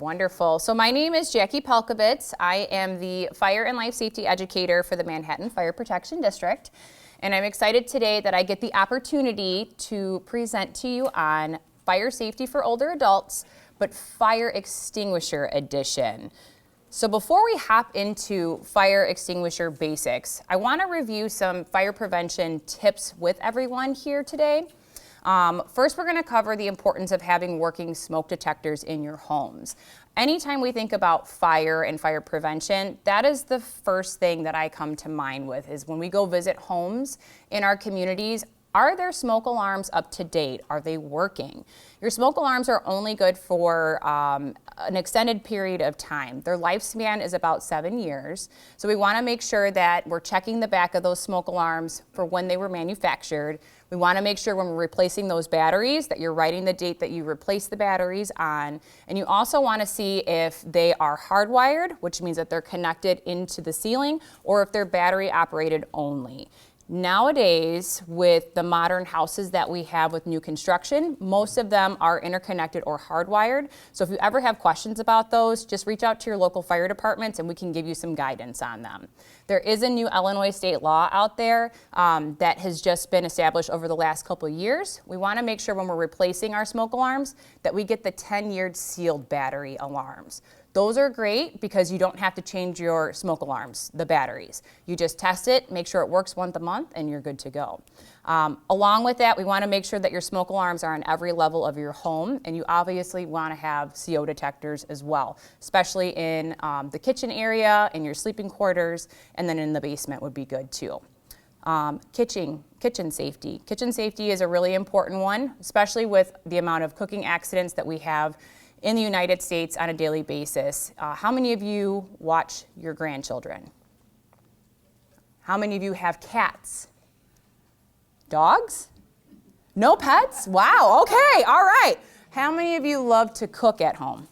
Wonderful. So my name is Jackie Palkovitz. I am the Fire and Life Safety Educator for the Manhattan Fire Protection District. And I'm excited today that I get the opportunity to present to you on fire safety for older adults, but Fire Extinguisher Edition. So before we hop into fire extinguisher basics, I want to review some fire prevention tips with everyone here today. First, we're going to cover the importance of having working smoke detectors in your homes. Anytime we think about fire and fire prevention, that is the first thing that I come to mind with, is when we go visit homes in our communities, are their smoke alarms up to date? Are they working? Your smoke alarms are only good for an extended period of time. Their lifespan is about 7 years. So we want to make sure that we're checking the back of those smoke alarms for when they were manufactured. We want to make sure when we're replacing those batteries that you're writing the date that you replaced the batteries on. And you also want to see if they are hardwired, which means that they're connected into the ceiling, or if they're battery operated only. Nowadays, with the modern houses that we have with new construction, most of them are interconnected or hardwired. So if you ever have questions about those, just reach out to your local fire departments and we can give you some guidance on them. There is a new Illinois state law out there that has just been established over the last couple of years. We want to make sure when we're replacing our smoke alarms that we get the 10-year sealed battery alarms. Those are great because you don't have to change your smoke alarms, the batteries. You just test it, make sure it works once a month, and you're good to go. Along with that, we want to make sure that your smoke alarms are on every level of your home, and you obviously want to have CO detectors as well, especially in the kitchen area, in your sleeping quarters, and then in the basement would be good too. Kitchen safety. Kitchen safety is a really important one, especially with the amount of cooking accidents that we have in the United States on a daily basis. How many of you watch your grandchildren? How many of you have cats? Dogs? No pets? Wow, okay, all right. How many of you love to cook at home?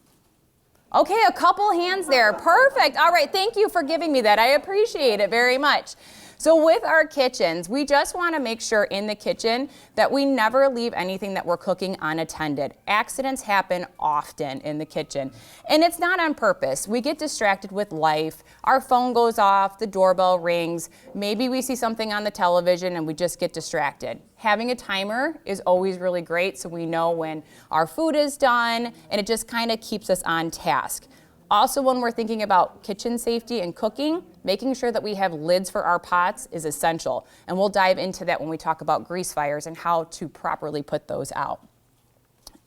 Okay, a couple hands there, perfect. All right, thank you for giving me that. I appreciate it very much. So with our kitchens, we just want to make sure in the kitchen that we never leave anything that we're cooking unattended. Accidents happen often in the kitchen, and it's not on purpose. We get distracted with life. Our phone goes off, the doorbell rings, maybe we see something on the television and we just get distracted. Having a timer is always really great so we know when our food is done, and it just kind of keeps us on task. Also, when we're thinking about kitchen safety and cooking, making sure that we have lids for our pots is essential. And we'll dive into that when we talk about grease fires and how to properly put those out.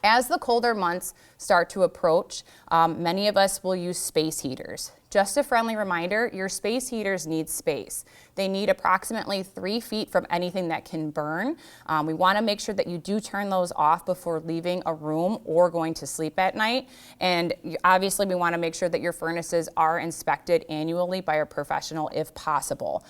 As the colder months start to approach, many of us will use space heaters. Just a friendly reminder, your space heaters need space. They need approximately 3 feet from anything that can burn. We want to make sure that you do turn those off before leaving a room or going to sleep at night. And obviously we want to make sure that your furnaces are inspected annually by a professional if possible.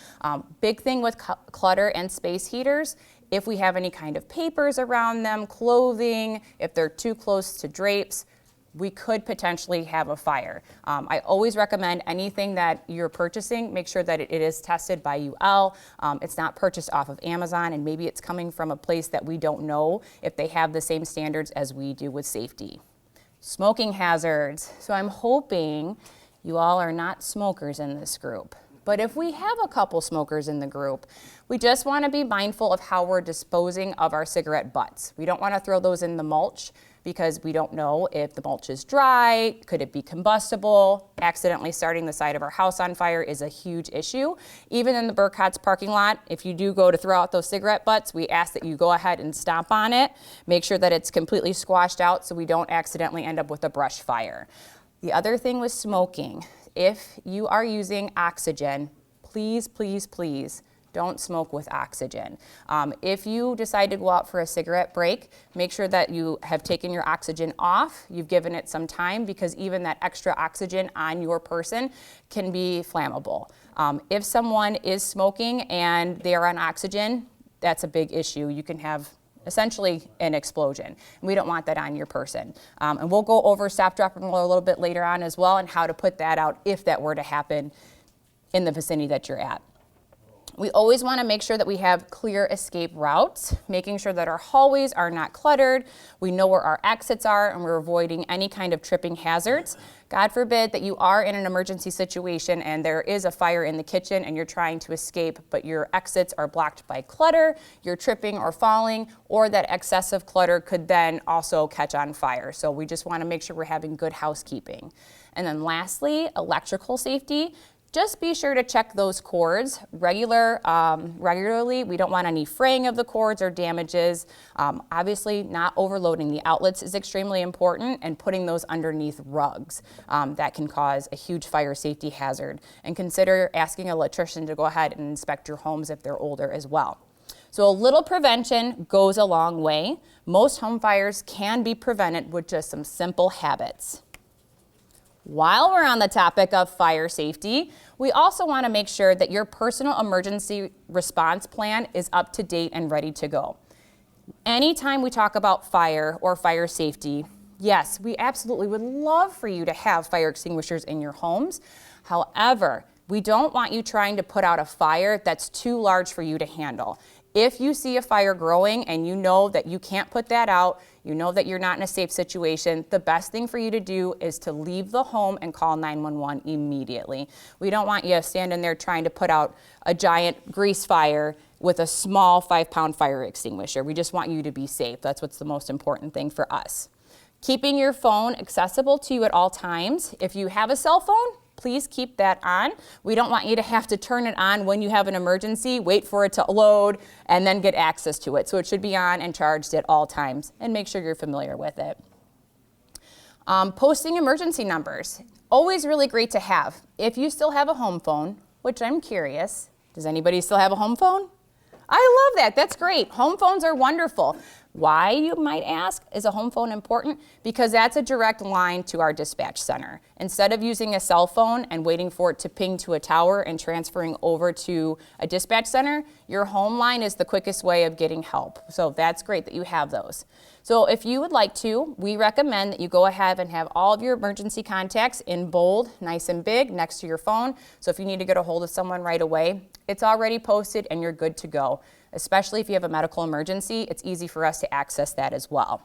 Big thing with clutter and space heaters, if we have any kind of papers around them, clothing, if they're too close to drapes, we could potentially have a fire. I always recommend anything that you're purchasing, make sure that it is tested by UL. It's not purchased off of Amazon, and maybe it's coming from a place that we don't know if they have the same standards as we do with safety. Smoking hazards. So I'm hoping you all are not smokers in this group. But if we have a couple smokers in the group, we just want to be mindful of how we're disposing of our cigarette butts. We don't want to throw those in the mulch because we don't know if the mulch is dry, could it be combustible. Accidentally starting the side of our house on fire is a huge issue. Even in the Burkhart's parking lot, if you do go to throw out those cigarette butts, we ask that you go ahead and stomp on it. Make sure that it's completely squashed out so we don't accidentally end up with a brush fire. The other thing with smoking, if you are using oxygen, please, please, please don't smoke with oxygen. If you decide to go out for a cigarette break, make sure that you have taken your oxygen off, you've given it some time, because even that extra oxygen on your person can be flammable. If someone is smoking and they are on oxygen, that's a big issue. You can have essentially an explosion. And we don't want that on your person. And we'll go over stop, drop, and roll a little bit later on as well, and how to put that out if that were to happen in the vicinity that you're at. We always want to make sure that we have clear escape routes, making sure that our hallways are not cluttered, we know where our exits are, and we're avoiding any kind of tripping hazards. God forbid that you are in an emergency situation and there is a fire in the kitchen and you're trying to escape, but your exits are blocked by clutter, you're tripping or falling, or that excessive clutter could then also catch on fire. So we just want to make sure we're having good housekeeping. And then lastly, electrical safety. Just be sure to check those cords regularly. We don't want any fraying of the cords or damages. Obviously, not overloading the outlets is extremely important, and putting those underneath rugs. That can cause a huge fire safety hazard. And consider asking an electrician to go ahead and inspect your homes if they're older as well. So a little prevention goes a long way. Most home fires can be prevented with just some simple habits. While we're on the topic of fire safety, we also want to make sure that your personal emergency response plan is up to date and ready to go. Anytime we talk about fire or fire safety, yes, we absolutely would love for you to have fire extinguishers in your homes. However, we don't want you trying to put out a fire that's too large for you to handle. If you see a fire growing and you know that you can't put that out, you know that you're not in a safe situation, the best thing for you to do is to leave the home and call 911 immediately. We don't want you standing there trying to put out a giant grease fire with a small 5-pound fire extinguisher. We just want you to be safe. That's what's the most important thing for us. Keeping your phone accessible to you at all times. If you have a cell phone, please keep that on. We don't want you to have to turn it on when you have an emergency, wait for it to load, and then get access to it. So it should be on and charged at all times, and make sure you're familiar with it. Posting emergency numbers, always really great to have. If you still have a home phone, which I'm curious, does anybody still have a home phone? I love that. That's great. Home phones are wonderful. Why, you might ask, is a home phone important? Because that's a direct line to our dispatch center. Instead of using a cell phone and waiting for it to ping to a tower and transferring over to a dispatch center, your home line is the quickest way of getting help. So that's great that you have those. So if you would like to, we recommend that you go ahead and have all of your emergency contacts in bold, nice and big, next to your phone. So if you need to get a hold of someone right away, it's already posted and you're good to go. Especially if you have a medical emergency, it's easy for us to access that as well.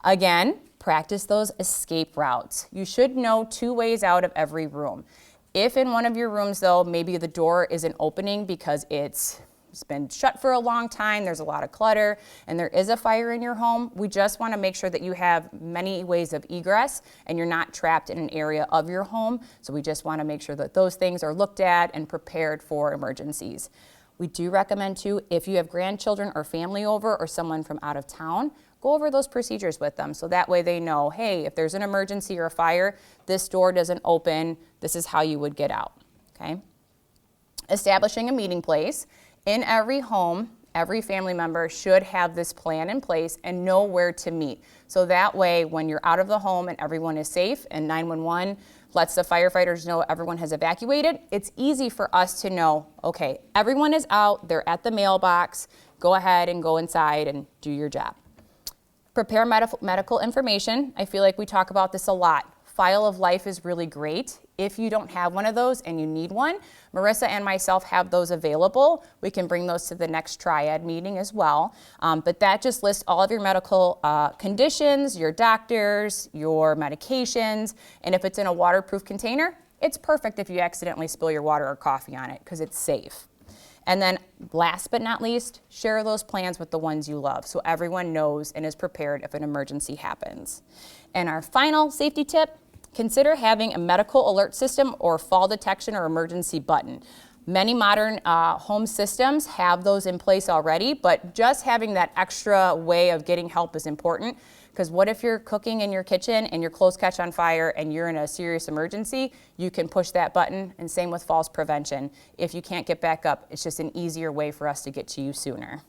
Again, practice those escape routes. You should know 2 ways out of every room. If in one of your rooms, though, maybe the door isn't opening because it's been shut for a long time, there's a lot of clutter, and there is a fire in your home, we just want to make sure that you have many ways of egress and you're not trapped in an area of your home. So we just want to make sure that those things are looked at and prepared for emergencies. We do recommend, too, if you have grandchildren or family over or someone from out of town, go over those procedures with them so that way they know, hey, if there's an emergency or a fire, this door doesn't open, this is how you would get out, okay? Establishing a meeting place. In every home, every family member should have this plan in place and know where to meet. So that way, when you're out of the home and everyone is safe and 911 lets the firefighters know everyone has evacuated, it's easy for us to know, okay, everyone is out, they're at the mailbox, go ahead and go inside and do your job. Prepare medical information. I feel like we talk about this a lot. File of life is really great. If you don't have one of those and you need one, Marissa and myself have those available. We can bring those to the next TRIAD meeting as well. But that just lists all of your medical conditions, your doctors, your medications, and if it's in a waterproof container, it's perfect if you accidentally spill your water or coffee on it because it's safe. And then last but not least, share those plans with the ones you love so everyone knows and is prepared if an emergency happens. And our final safety tip, consider having a medical alert system or fall detection or emergency button. Many modern home systems have those in place already, but just having that extra way of getting help is important, because what if you're cooking in your kitchen and your clothes catch on fire and you're in a serious emergency? You can push that button, and same with falls prevention. If you can't get back up, it's just an easier way for us to get to you sooner.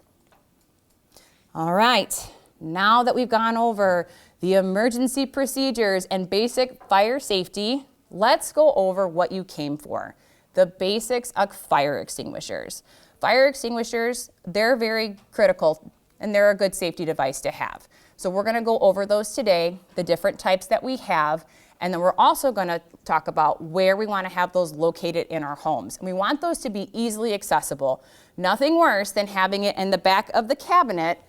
All right, now that we've gone over the emergency procedures and basic fire safety, let's go over what you came for. The basics of fire extinguishers. Fire extinguishers, they're very critical and they're a good safety device to have. So we're gonna go over those today, the different types that we have, And then we're also going to talk about where we want to have those located in our homes. And we want those to be easily accessible. Nothing worse than having it in the back of the cabinet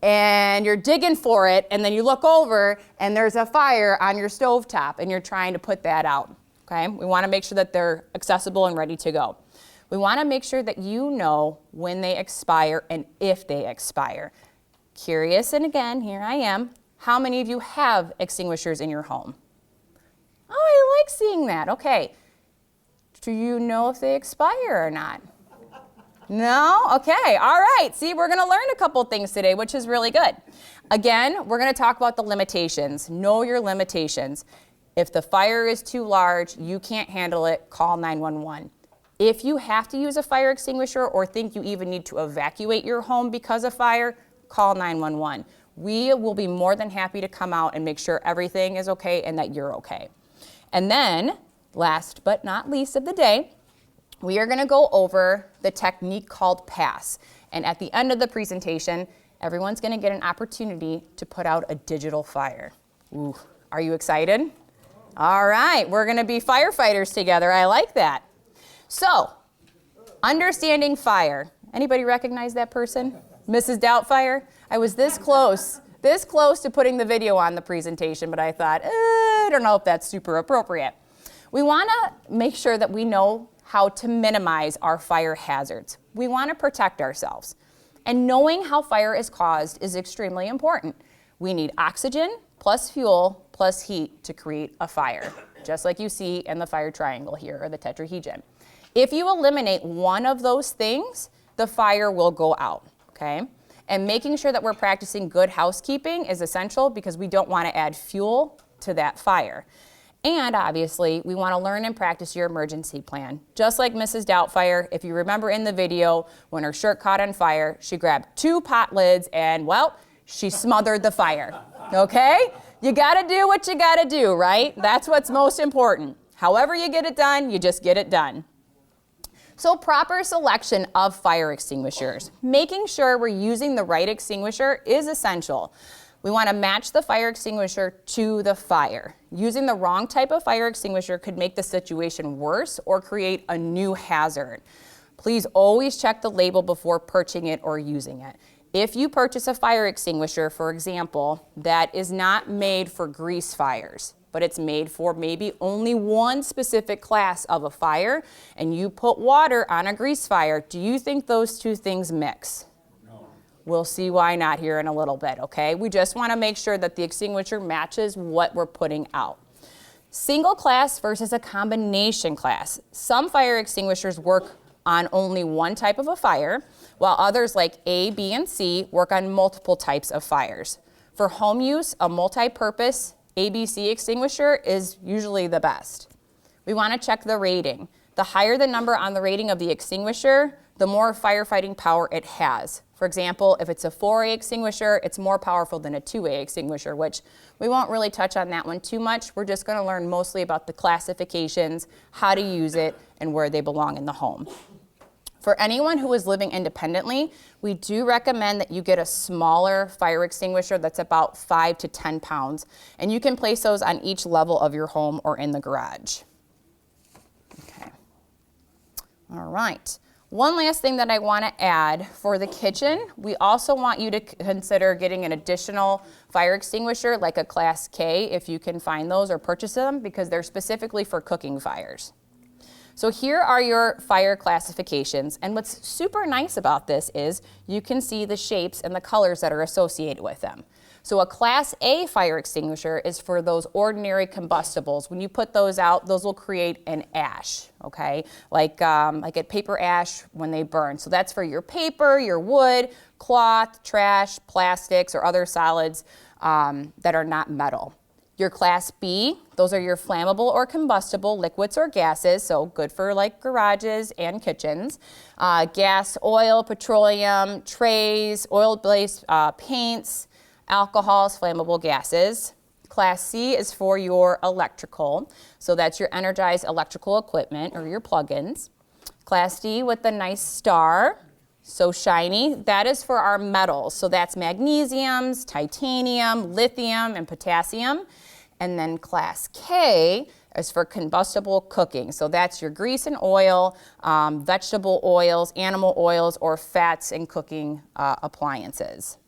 and you're digging for it, and then you look over and there's a fire on your stovetop and you're trying to put that out. Okay? We want to make sure that they're accessible and ready to go. We want to make sure that you know when they expire and if they expire. Curious, and again, here I am. How many of you have extinguishers in your home? Oh, I like seeing that. Okay. Do you know if they expire or not? No? Okay. All right. See, we're going to learn a couple things today, which is really good. Again, we're going to talk about the limitations. Know your limitations. If the fire is too large, you can't handle it, call 911. If you have to use a fire extinguisher or think you even need to evacuate your home because of fire, call 911. We will be more than happy to come out and make sure everything is okay and that you're okay. And then, last but not least of the day, we are going to go over the technique called PASS. And at the end of the presentation, everyone's going to get an opportunity to put out a digital fire. Ooh, are you excited? All right, we're going to be firefighters together. I like that. So, understanding fire. Anybody recognize that person? Mrs. Doubtfire? I was this close to putting the video on the presentation, but I thought, I don't know if that's super appropriate. We want to make sure that we know how to minimize our fire hazards. We want to protect ourselves. And knowing how fire is caused is extremely important. We need oxygen plus fuel plus heat to create a fire, just like you see in the fire triangle here, or the tetrahedron. If you eliminate one of those things, the fire will go out, okay? And making sure that we're practicing good housekeeping is essential because we don't want to add fuel to that fire. And obviously, we want to learn and practice your emergency plan. Just like Mrs. Doubtfire, if you remember in the video, when her shirt caught on fire, she grabbed 2 pot lids and, well, she smothered the fire, okay? You got to do what you got to do, right? That's what's most important. However you get it done, you just get it done. So proper selection of fire extinguishers. Making sure we're using the right extinguisher is essential. We want to match the fire extinguisher to the fire. Using the wrong type of fire extinguisher could make the situation worse or create a new hazard. Please always check the label before purchasing it or using it. If you purchase a fire extinguisher, for example, that is not made for grease fires, but it's made for maybe only one specific class of a fire, and you put water on a grease fire, do you think those two things mix? No. We'll see why not here in a little bit, okay? We just want to make sure that the extinguisher matches what we're putting out. Single class versus a combination class. Some fire extinguishers work on only one type of a fire, while others like A, B, and C work on multiple types of fires. For home use, a multi-purpose ABC extinguisher is usually the best. We want to check the rating. The higher the number on the rating of the extinguisher, the more firefighting power it has. For example, if it's a 4A extinguisher, it's more powerful than a 2A extinguisher, which we won't really touch on that one too much. We're just going to learn mostly about the classifications, how to use it, and where they belong in the home. For anyone who is living independently, we do recommend that you get a smaller fire extinguisher that's about 5 to 10 pounds, and you can place those on each level of your home or in the garage. Okay. All right. One last thing that I want to add for the kitchen, we also want you to consider getting an additional fire extinguisher like a Class K if you can find those or purchase them, because they're specifically for cooking fires. So here are your fire classifications, and what's super nice about this is you can see the shapes and the colors that are associated with them. So a Class A fire extinguisher is for those ordinary combustibles. When you put those out, those will create an ash, okay? Like a paper ash when they burn. So that's for your paper, your wood, cloth, trash, plastics, or other solids that are not metal. Your Class B, those are your flammable or combustible liquids or gases, so good for like garages and kitchens. Gas, oil, petroleum, trays, oil-based paints, alcohols, flammable gases. Class C is for your electrical, so that's your energized electrical equipment or your plugins. Class D with the nice star, so shiny, that is for our metals, so that's magnesiums, titanium, lithium, and potassium. And then class K is for combustible cooking. So that's your grease and oil, vegetable oils, animal oils, or fats and cooking appliances.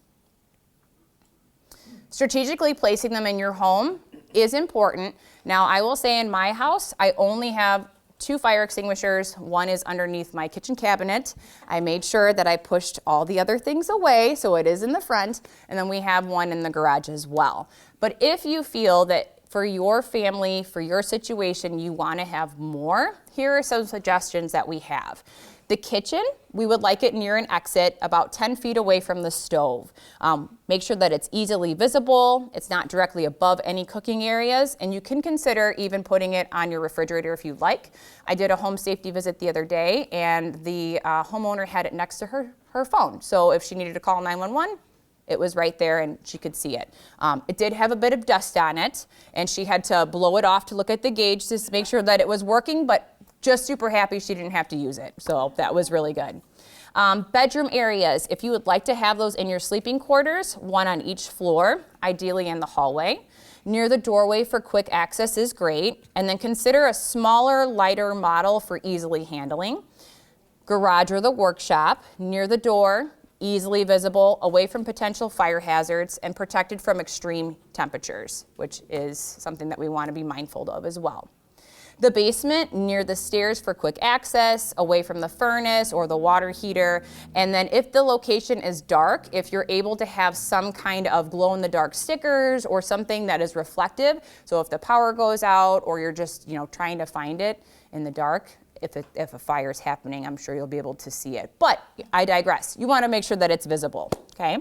Strategically placing them in your home is important. Now, I will say in my house, I only have 2 fire extinguishers. One is underneath my kitchen cabinet. I made sure that I pushed all the other things away, so it is in the front, and then we have one in the garage as well. But if you feel that for your family, for your situation, you want to have more, here are some suggestions that we have. The kitchen, we would like it near an exit about 10 feet away from the stove. Make sure that it's easily visible, it's not directly above any cooking areas, and you can consider even putting it on your refrigerator if you'd like. I did a home safety visit the other day, and the homeowner had it next to her phone. So if she needed to call 911, it was right there and she could see it. It did have a bit of dust on it, and she had to blow it off to look at the gauge to make sure that it was working, but just super happy she didn't have to use it. So that was really good. Bedroom areas, if you would like to have those in your sleeping quarters, one on each floor, ideally in the hallway. Near the doorway for quick access is great. And then consider a smaller, lighter model for easily handling. Garage or the workshop, near the door, easily visible, away from potential fire hazards, and protected from extreme temperatures, which is something that we want to be mindful of as well. The basement, near the stairs for quick access, away from the furnace or the water heater. And then if the location is dark, if you're able to have some kind of glow-in-the-dark stickers or something that is reflective, so if the power goes out or you're just trying to find it in the dark, if a fire is happening, I'm sure you'll be able to see it. But I digress. You want to make sure that it's visible, okay?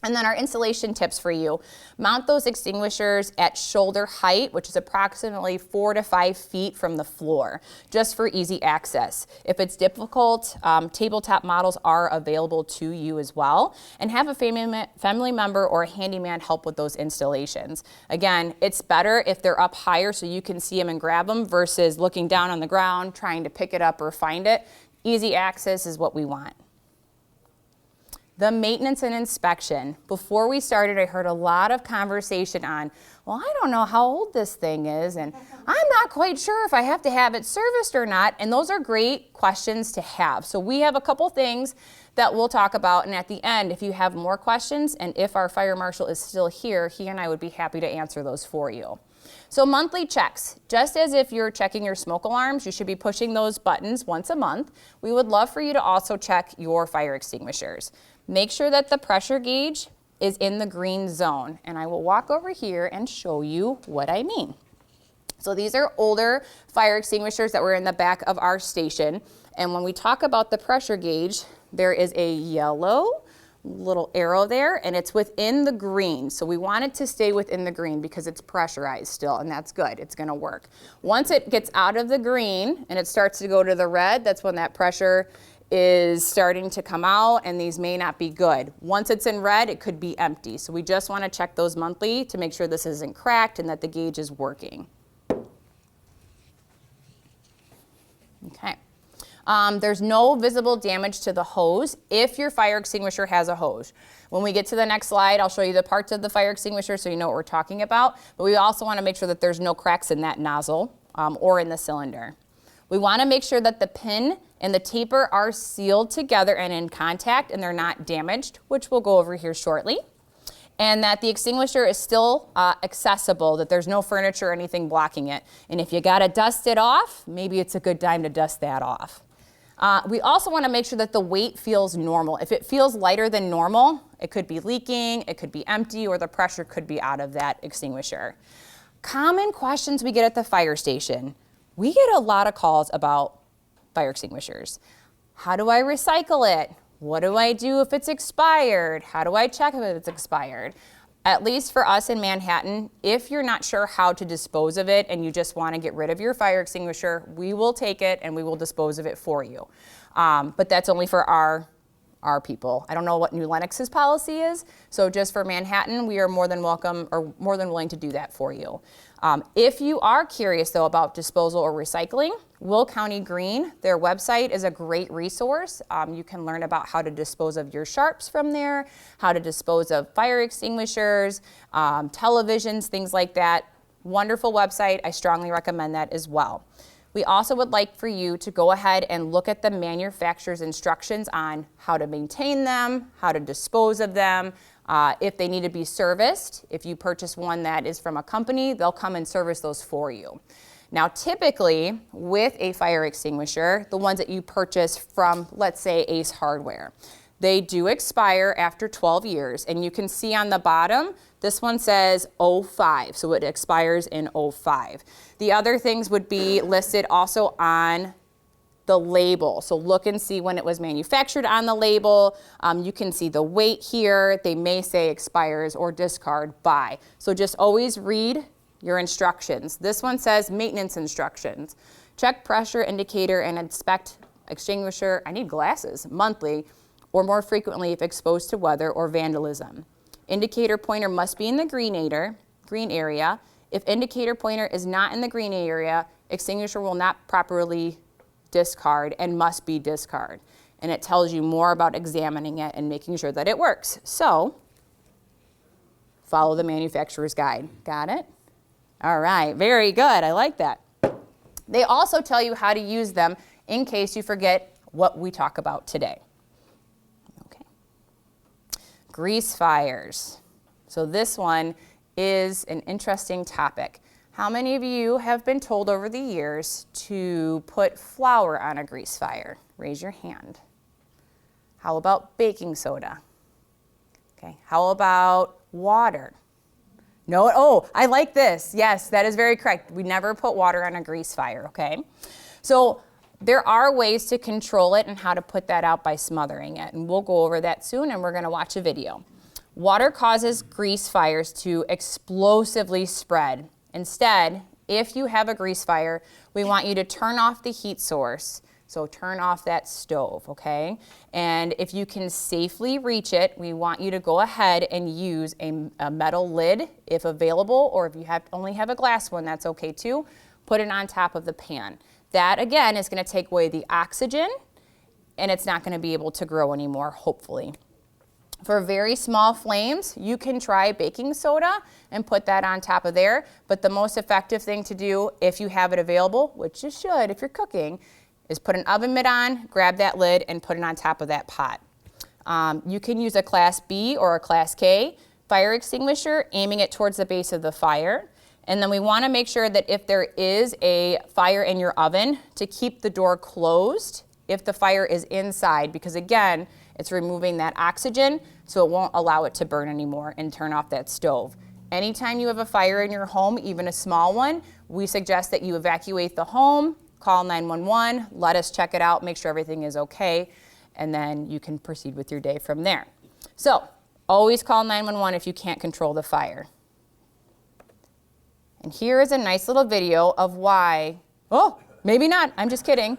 And then our installation tips for you. Mount those extinguishers at shoulder height, which is approximately 4 to 5 feet from the floor, just for easy access. If it's difficult, tabletop models are available to you as well. And have a family member or a handyman help with those installations. Again, it's better if they're up higher so you can see them and grab them versus looking down on the ground, trying to pick it up or find it. Easy access is what we want. The maintenance and inspection. Before we started, I heard a lot of conversation on, well, I don't know how old this thing is, and I'm not quite sure if I have to have it serviced or not, and those are great questions to have. So we have a couple things that we'll talk about, and at the end, if you have more questions, and if our fire marshal is still here, he and I would be happy to answer those for you. So monthly checks, just as if you're checking your smoke alarms, you should be pushing those buttons once a month. We would love for you to also check your fire extinguishers. Make sure that the pressure gauge is in the green zone, and I will walk over here and show you what I mean. So these are older fire extinguishers that were in the back of our station, and when we talk about the pressure gauge, there is a yellow little arrow there, and it's within the green. So we want it to stay within the green because it's pressurized still, and that's good. It's going to work. Once it gets out of the green and it starts to go to the red, that's when that pressure is starting to come out, and these may not be good. Once it's in red, it could be empty. So we just want to check those monthly to make sure this isn't cracked and that the gauge is working. Okay. There's no visible damage to the hose if your fire extinguisher has a hose. When we get to the next slide, I'll show you the parts of the fire extinguisher so you know what we're talking about. But we also want to make sure that there's no cracks in that nozzle or in the cylinder. We want to make sure that the pin and the taper are sealed together and in contact and they're not damaged, which we'll go over here shortly. And that the extinguisher is still accessible, that there's no furniture or anything blocking it. And if you gotta dust it off, maybe it's a good time to dust that off. We also want to make sure that the weight feels normal. If it feels lighter than normal, it could be leaking, it could be empty, or the pressure could be out of that extinguisher. Common questions we get at the fire station. We get a lot of calls about fire extinguishers. How do I recycle it? What do I do if it's expired? How do I check if it's expired? At least for us in Manhattan, if you're not sure how to dispose of it and you just want to get rid of your fire extinguisher, we will take it and we will dispose of it for you. But that's only for our people. I don't know what New Lenox's policy is, so just for Manhattan, we are more than welcome or more than willing to do that for you. If you are curious though about disposal or recycling, Will County Green, their website is a great resource. You can learn about how to dispose of your sharps from there, how to dispose of fire extinguishers, televisions, things like that. Wonderful website. I strongly recommend that as well. We also would like for you to go ahead and look at the manufacturer's instructions on how to maintain them, how to dispose of them, if they need to be serviced. If you purchase one that is from a company, they'll come and service those for you. Now, typically with a fire extinguisher, the ones that you purchase from, let's say, Ace Hardware, they do expire after 12 years. And you can see on the bottom, this one says 05, so it expires in 05. The other things would be listed also on the label. So look and see when it was manufactured on the label. You can see the weight here. They may say expires or discard by. So just always read your instructions. This one says maintenance instructions. Check pressure indicator and inspect extinguisher, I need glasses, monthly or more frequently if exposed to weather or vandalism. Indicator pointer must be in the green area. If indicator pointer is not in the green area, extinguisher will not properly discard and must be discarded. And it tells you more about examining it and making sure that it works. So, follow the manufacturer's guide. Got it? All right, very good. I like that. They also tell you how to use them in case you forget what we talk about today. Okay. Grease fires. So this one is an interesting topic. How many of you have been told over the years to put flour on a grease fire? Raise your hand. How about baking soda? Okay, how about water? No, oh, I like this. Yes, that is very correct. We never put water on a grease fire, okay? So there are ways to control it and how to put that out by smothering it. And we'll go over that soon, and we're gonna watch a video. Water causes grease fires to explosively spread. Instead, if you have a grease fire, we want you to turn off the heat source. So turn off that stove, okay? And if you can safely reach it, we want you to go ahead and use a metal lid if available, or if you only have a glass one, that's okay too. Put it on top of the pan. That, again, is gonna take away the oxygen, and it's not gonna be able to grow anymore, hopefully. For very small flames, you can try baking soda and put that on top of there, but the most effective thing to do, if you have it available, which you should if you're cooking, is put an oven mitt on, grab that lid, and put it on top of that pot. You can use a Class B or a Class K fire extinguisher, aiming it towards the base of the fire. And then we want to make sure that if there is a fire in your oven, to keep the door closed if the fire is inside, because again, it's removing that oxygen, so it won't allow it to burn anymore and turn off that stove. Anytime you have a fire in your home, even a small one, we suggest that you evacuate the home, call 911, let us check it out, make sure everything is okay, and then you can proceed with your day from there. So, always call 911 if you can't control the fire. And here is a nice little video of why, oh, maybe not, I'm just kidding.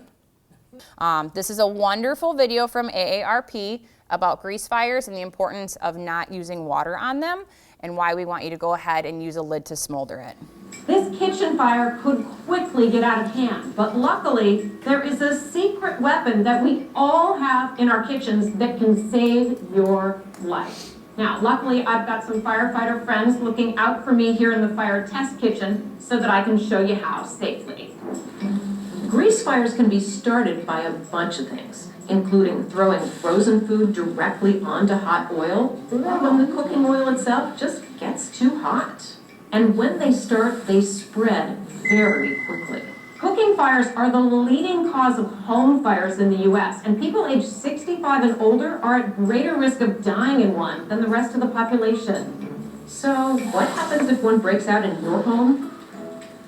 This is a wonderful video from AARP about grease fires and the importance of not using water on them, and why we want you to go ahead and use a lid to smolder it. This kitchen fire could quickly get out of hand, but luckily there is a secret weapon that we all have in our kitchens that can save your life. Now, luckily I've got some firefighter friends looking out for me here in the fire test kitchen so that I can show you how safely. Grease fires can be started by a bunch of things, including throwing frozen food directly onto hot oil, or when the cooking oil itself just gets too hot. And when they start, they spread very quickly. Cooking fires are the leading cause of home fires in the U.S., and people aged 65 and older are at greater risk of dying in one than the rest of the population. So what happens if one breaks out in your home?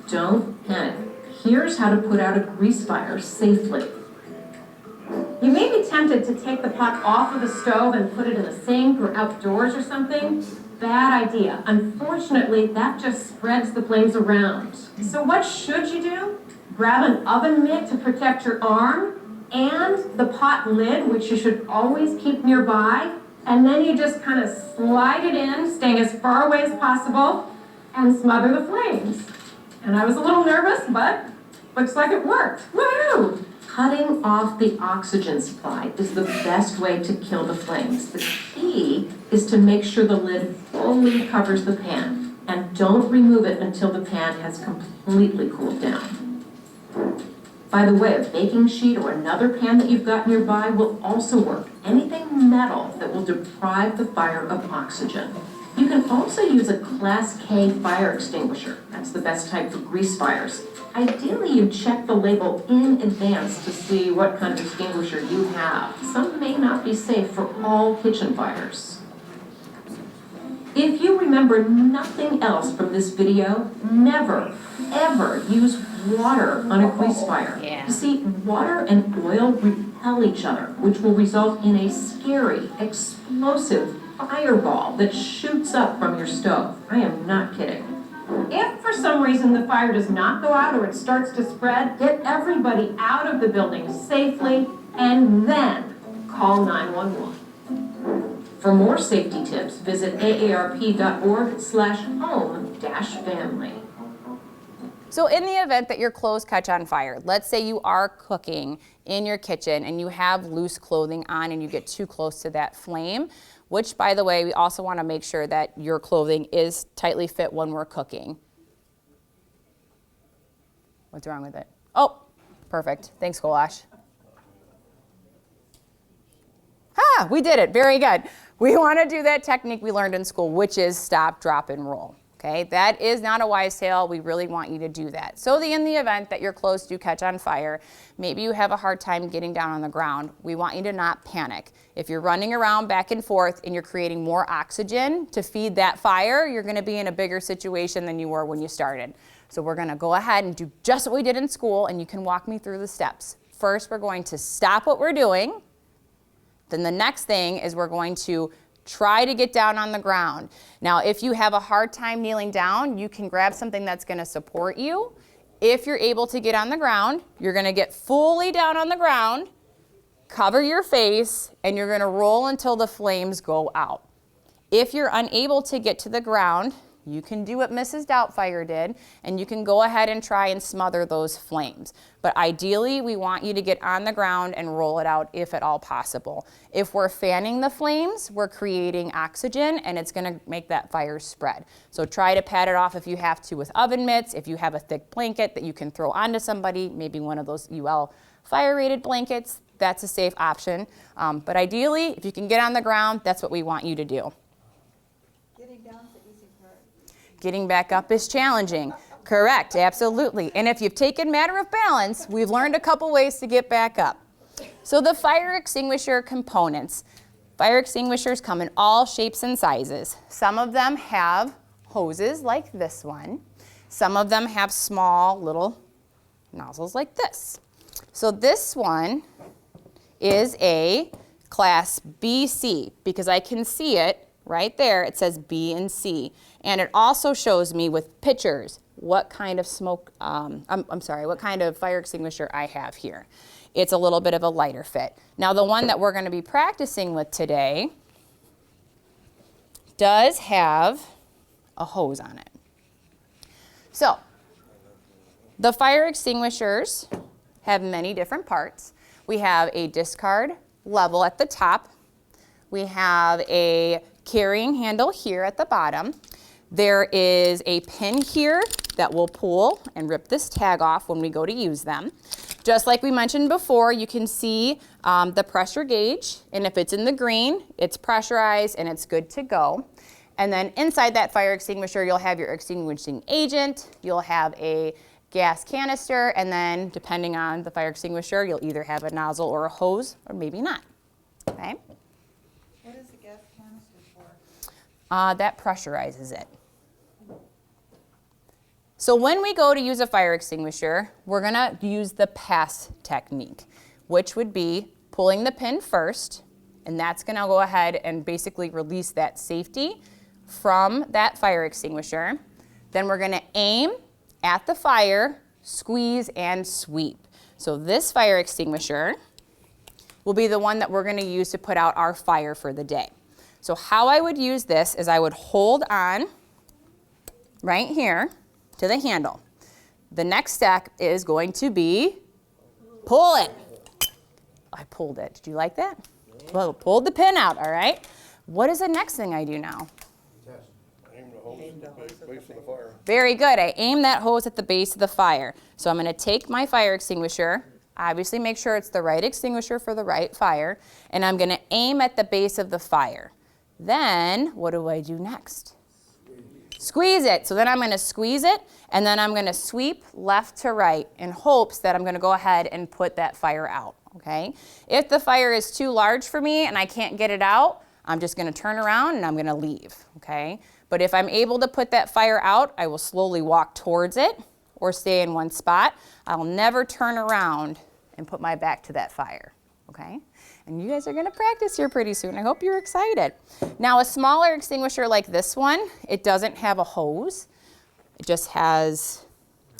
Don't panic. Here's how to put out a grease fire safely. You may be tempted to take the pot off of the stove and put it in the sink or outdoors or something. Bad idea. Unfortunately, that just spreads the flames around. So what should you do? Grab an oven mitt to protect your arm and the pot lid, which you should always keep nearby. And then you just kind of slide it in, staying as far away as possible, and smother the flames. And I was a little nervous, but looks like it worked. Woohoo! Cutting off the oxygen supply is the best way to kill the flames. The key is to make sure the lid fully covers the pan and don't remove it until the pan has completely cooled down. By the way, a baking sheet or another pan that you've got nearby will also work. Anything metal that will deprive the fire of oxygen. You can also use a Class K fire extinguisher. That's the best type for grease fires. Ideally, you check the label in advance to see what kind of extinguisher you have. Some may not be safe for all kitchen fires. If you remember nothing else from this video, never, ever use water on a grease fire. Yeah. You see, water and oil repel each other, which will result in a scary, explosive fireball that shoots up from your stove. I am not kidding. If for some reason the fire does not go out or it starts to spread, get everybody out of the building safely and then call 911. For more safety tips, visit aarp.org/home-family. So in the event that your clothes catch on fire, let's say you are cooking in your kitchen and you have loose clothing on and you get too close to that flame, which, by the way, we also want to make sure that your clothing is tightly fit when we're cooking. What's wrong with it? Oh, perfect. Thanks, Gulash. Ha, we did it. Very good. We want to do that technique we learned in school, which is stop, drop, and roll. Okay, that is not a wise tale. We really want you to do that. So in the event that your clothes do catch on fire, maybe you have a hard time getting down on the ground, we want you to not panic. If you're running around back and forth and you're creating more oxygen to feed that fire, you're going to be in a bigger situation than you were when you started. So we're going to go ahead and do just what we did in school, and you can walk me through the steps. First, we're going to stop what we're doing. Then the next thing is we're going to try to get down on the ground. Now, if you have a hard time kneeling down, you can grab something that's going to support you. If you're able to get on the ground, you're going to get fully down on the ground, cover your face, and you're going to roll until the flames go out. If you're unable to get to the ground, you can do what Mrs. Doubtfire did, and you can go ahead and try and smother those flames. But ideally, we want you to get on the ground and roll it out if at all possible. If we're fanning the flames, we're creating oxygen, and it's going to make that fire spread. So try to pat it off if you have to with oven mitts. If you have a thick blanket that you can throw onto somebody, maybe one of those UL fire-rated blankets, that's a safe option. But ideally, if you can get on the ground, that's what we want you to do. Getting back up is challenging. Correct, absolutely. And if you've taken matter of balance, we've learned a couple ways to get back up. So the fire extinguisher components. Fire extinguishers come in all shapes and sizes. Some of them have hoses like this one. Some of them have small little nozzles like this. So this one is a Class BC because I can see it right there. It says B and C. And it also shows me with pictures what kind of what kind of fire extinguisher I have here. It's a little bit of a lighter fit. Now the one that we're going to be practicing with today does have a hose on it. So the fire extinguishers have many different parts. We have a discard level at the top. We have a carrying handle here at the bottom. There is a pin here that will pull and rip this tag off when we go to use them. Just like we mentioned before, you can see the pressure gauge, and if it's in the green, it's pressurized and it's good to go. And then inside that fire extinguisher, you'll have your extinguishing agent, you'll have a gas canister, and then depending on the fire extinguisher, you'll either have a nozzle or a hose, or maybe not, okay? What is the gas canister for? That pressurizes it. So when we go to use a fire extinguisher, we're going to use the pass technique, which would be pulling the pin first, and that's going to go ahead and basically release that safety from that fire extinguisher. Then we're going to aim at the fire, squeeze, and sweep. So this fire extinguisher will be the one that we're going to use to put out our fire for the day. So how I would use this is I would hold on right here to the handle. The next step is going to be pull it. I pulled it. Did you like that? Well, pulled the pin out, all right? What is the next thing I do now? Test. Aim the hose. Base of the fire. Very good. I aim that hose at the base of the fire. So I'm going to take my fire extinguisher, obviously make sure it's the right extinguisher for the right fire, and I'm going to aim at the base of the fire. Then, what do I do next? Squeeze it. So then I'm going to squeeze it, and then I'm going to sweep left to right in hopes that I'm going to go ahead and put that fire out, okay? If the fire is too large for me and I can't get it out, I'm just going to turn around and I'm going to leave, okay? But if I'm able to put that fire out, I will slowly walk towards it or stay in one spot. I'll never turn around and put my back to that fire, okay? And you guys are going to practice here pretty soon. I hope you're excited. Now, a smaller extinguisher like this one, it doesn't have a hose. It just has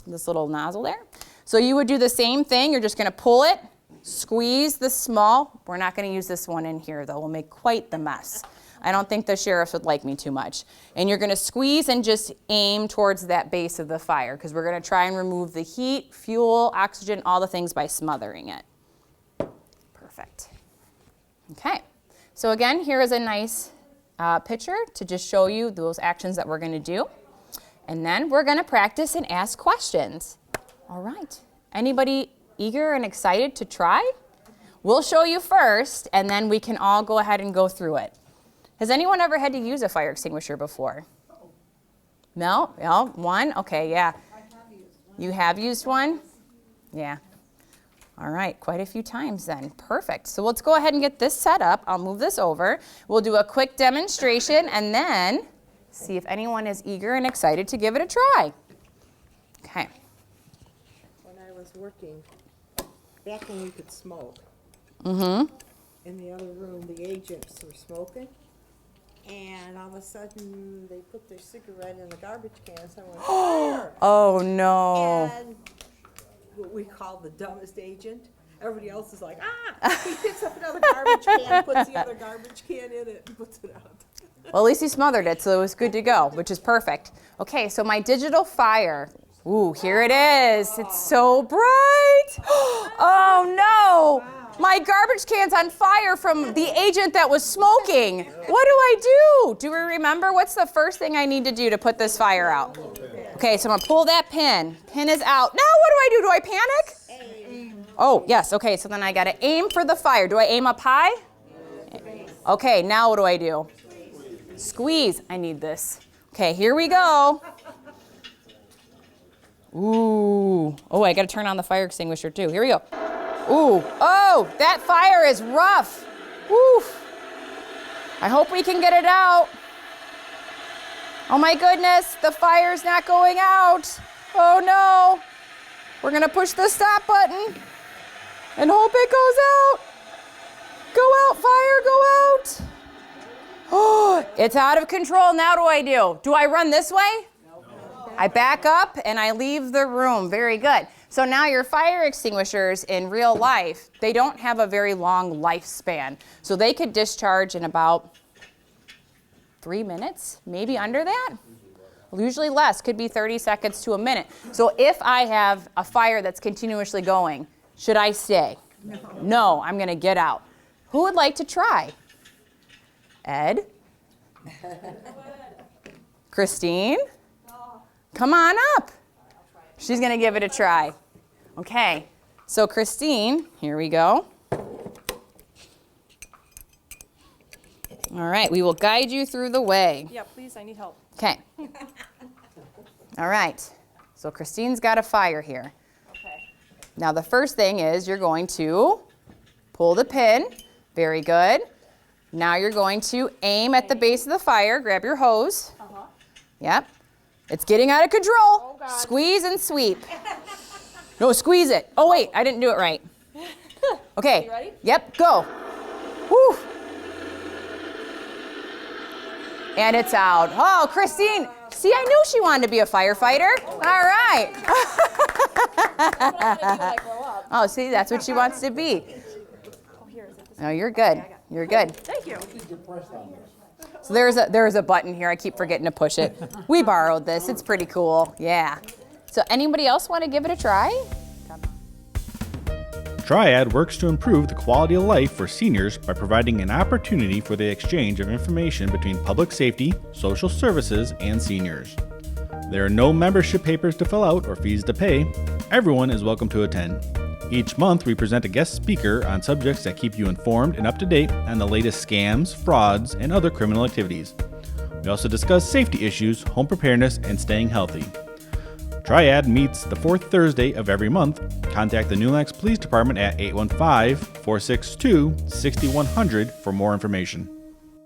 this little nozzle there. So you would do the same thing. You're just going to pull it, squeeze the small. We're not going to use this one in here, though. We'll make quite the mess. I don't think the sheriffs would like me too much. And you're going to squeeze and just aim towards that base of the fire because we're going to try and remove the heat, fuel, oxygen, all the things by smothering it. Perfect. Okay. So again, here is a nice picture to just show you those actions that we're going to do. And then we're going to practice and ask questions. All right. Anybody eager and excited to try? We'll show you first, and then we can all go ahead and go through it. Has anyone ever had to use a fire extinguisher before? No? No? One? Okay, yeah. You have used one? Yeah. All right, quite a few times then. Perfect. So let's go ahead and get this set up. I'll move this over. We'll do a quick demonstration and then see if anyone is eager and excited to give it a try. Okay. When I was working, back when we could smoke, Mm-hmm. in the other room, the agents were smoking, and all of a sudden, they put their cigarette in the garbage can, so I went, fire! Oh, no. And what we call the dumbest agent, everybody else is like, ah! He picks up another garbage can, puts the other garbage can in it, and puts it out. Well, at least he smothered it, so it was good to go, which is perfect. Okay, so my digital fire. Ooh, here it is. It's so bright. Oh, no. My garbage can's on fire from the agent that was smoking. What do I do? Do we remember? What's the first thing I need to do to put this fire out? Okay, so I'm going to pull that pin. Pin is out. Now what do I do? Do I panic? Aim. Oh, yes. Okay, so then I got to aim for the fire. Do I aim up high? Okay, now what do I do? Squeeze. I need this. Okay, here we go. Ooh. Oh, I got to turn on the fire extinguisher too. Here we go. Ooh. Oh, that fire is rough. Woo. I hope we can get it out. Oh my goodness, the fire's not going out. Oh no. We're going to push the stop button and hope it goes out. Go out, fire, go out. Oh, it's out of control. Now what do I do? Do I run this way? I back up and I leave the room. Very good. So now your fire extinguishers in real life, they don't have a very long lifespan. So they could discharge in about 3 minutes, maybe under that. Usually less, could be 30 seconds to a minute. So if I have a fire that's continuously going, should I stay? No, I'm going to get out. Who would like to try? Ed? Christine? Come on up. She's going to give it a try. Okay, so Christine, here we go. All right, we will guide you through the way. Yeah, please, I need help. Okay. All right, so Christine's got a fire here. Okay. Now the first thing is you're going to pull the pin. Very good. Now you're going to aim at the base of the fire. Grab your hose. Uh-huh. Yep. It's getting out of control. Oh, God. Squeeze and sweep. No, squeeze it. Oh, wait, I didn't do it right. Okay. You ready? Yep, go. Woo. And it's out. Oh, Christine. See, I knew she wanted to be a firefighter. All right. Oh, see, that's what she wants to be. Oh, here, is it this? No, you're good. You're good. Thank you. So there's a button here. I keep forgetting to push it. We borrowed this. It's pretty cool. Yeah. So anybody else want to give it a try? TRIAD works to improve the quality of life for seniors by providing an opportunity for the exchange of information between public safety, social services, and seniors. There are no membership papers to fill out or fees to pay. Everyone is welcome to attend. Each month, we present a guest speaker on subjects that keep you informed and up to date on the latest scams, frauds, and other criminal activities. We also discuss safety issues, home preparedness, and staying healthy. TRIAD meets the fourth Thursday of every month. Contact the New Lenox Police Department at 815-462-6100 for more information.